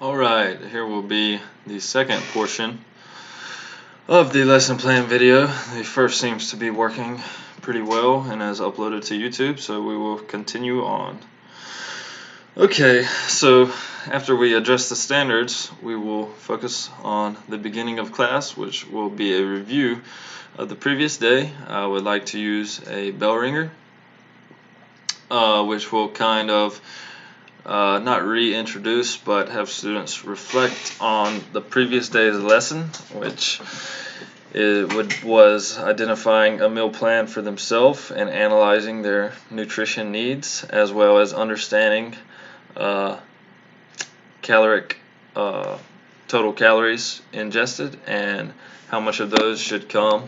Alright, here will be the second portion of the lesson plan video. The first seems to be working pretty well and has uploaded to YouTube, so we will continue on. Okay, so after we address the standards, we will focus on the beginning of class, which will be a review of the previous day. I would like to use a bell ringer, which will kind of not reintroduce, but have students reflect on the previous day's lesson, which was identifying a meal plan for themselves and analyzing their nutrition needs, as well as understanding caloric total calories ingested and how much of those should come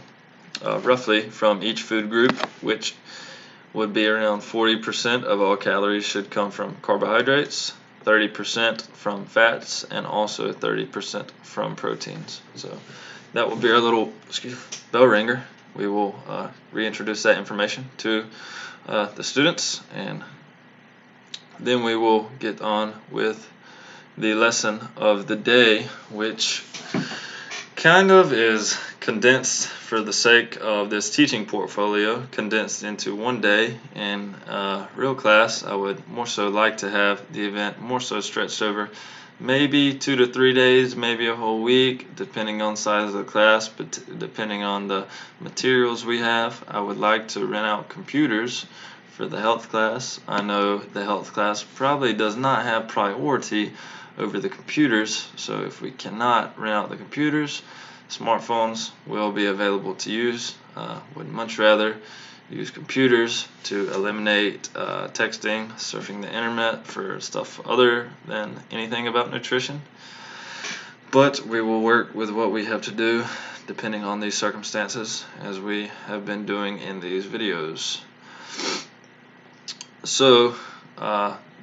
roughly from each food group, which would be around 40% of all calories should come from carbohydrates, 30% from fats, and also 30% from proteins. So that will be our little bell ringer. We will reintroduce that information to the students, and then we will get on with the lesson of the day, which kind of is condensed for the sake of this teaching portfolio, condensed into one day. In real class, I would more so like to have the event more so stretched over maybe 2 to 3 days, maybe a whole week, depending on the size of the class, but depending on the materials we have. I would like to rent out computers for the health class. I know the health class probably does not have priority over the computers, so if we cannot rent out the computers, smartphones will be available to use. Would much rather use computers to eliminate texting, surfing the internet for stuff other than anything about nutrition. But we will work with what we have to do depending on these circumstances, as we have been doing in these videos. So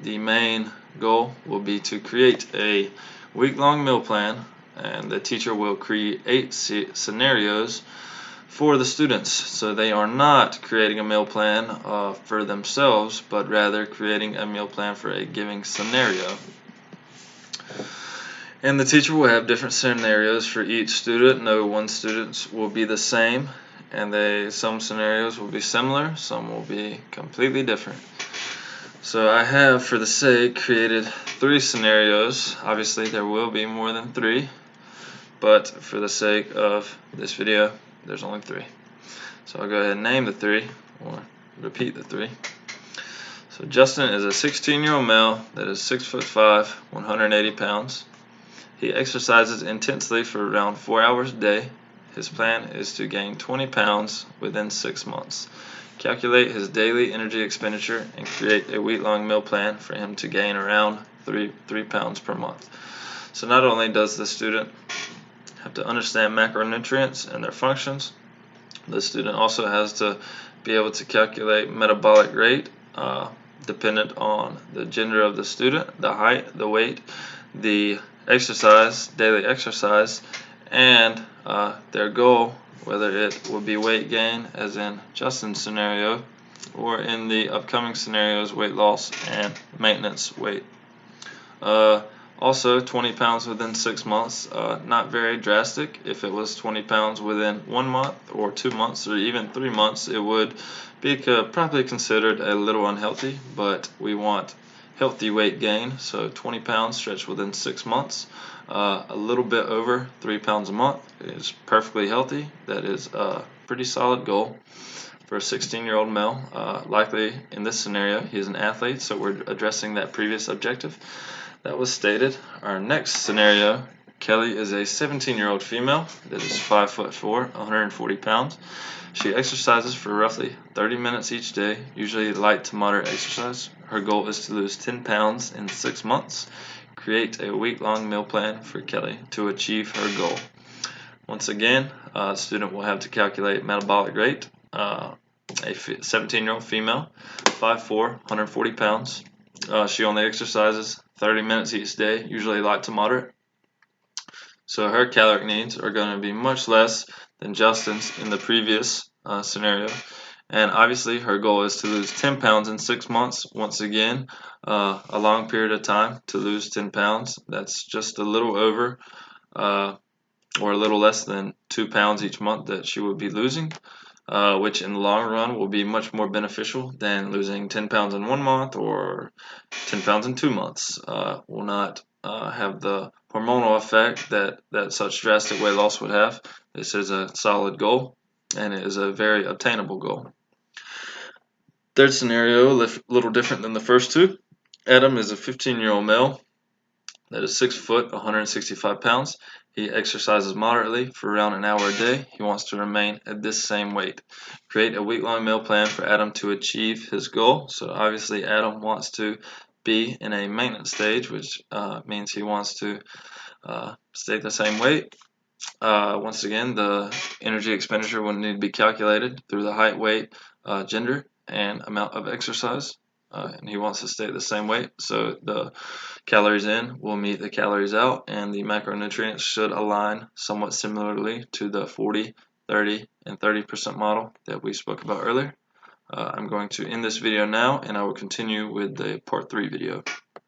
the main goal will be to create a week-long meal plan, and the teacher will create scenarios for the students, so they are not creating a meal plan for themselves, but rather creating a meal plan for a given scenario. And the teacher will have different scenarios for each student. No one student will be the same, and some scenarios will be similar, some will be completely different. So I have, for the sake, created 3 scenarios. Obviously there will be more than 3, but for the sake of this video, there's only 3. So I'll go ahead and name the 3, or repeat the 3. So Justin is a 16-year-old male that is 6'5", 180 pounds. He exercises intensely for around 4 hours a day. His plan is to gain 20 pounds within 6 months. Calculate his daily energy expenditure and create a week-long meal plan for him to gain around 3 pounds per month. So not only does the student have to understand macronutrients and their functions, the student also has to be able to calculate metabolic rate dependent on the gender of the student, the height, the weight, the exercise, daily exercise, and their goal, whether it will be weight gain, as in Justin's scenario, or in the upcoming scenarios, weight loss and maintenance weight. Also, 20 pounds within 6 months, not very drastic. If it was 20 pounds within 1 month or 2 months or even 3 months, it would be probably considered a little unhealthy, but we want healthy weight gain. So 20 pounds stretched within 6 months, a little bit over 3 pounds a month is perfectly healthy. That is a pretty solid goal for a 16-year-old male. Likely in this scenario he is an athlete, so we're addressing that previous objective that was stated. Our next scenario, Kelly is a 17-year-old female that is 5'4", 140 pounds. She exercises for roughly 30 minutes each day, usually light to moderate exercise. Her goal is to lose 10 pounds in 6 months. Create a week-long meal plan for Kelly to achieve her goal. Once again, a student will have to calculate metabolic rate. A 17-year-old female, 5'4", 140 pounds. She only exercises 30 minutes each day, usually light to moderate. So her caloric needs are going to be much less than Justin's in the previous scenario. And obviously her goal is to lose 10 pounds in 6 months. Once again, a long period of time to lose 10 pounds. That's just a little over or a little less than 2 pounds each month that she would be losing, which in the long run will be much more beneficial than losing 10 pounds in 1 month or 10 pounds in 2 months. Will not have the hormonal effect that such drastic weight loss would have. This is a solid goal, and it is a very obtainable goal. Third scenario, a little different than the first two. Adam is a 15-year-old male that is 6 foot, 165 pounds. He exercises moderately for around an hour a day. He wants to remain at this same weight. Create a week-long meal plan for Adam to achieve his goal. So obviously Adam wants to be in a maintenance stage, which means he wants to stay the same weight. Once again, the energy expenditure will need to be calculated through the height, weight, gender, and amount of exercise. And he wants to stay the same weight, so the calories in will meet the calories out, and the macronutrients should align somewhat similarly to the 40, 30, and 30% model that we spoke about earlier. I'm going to end this video now, and I will continue with the part 3 video.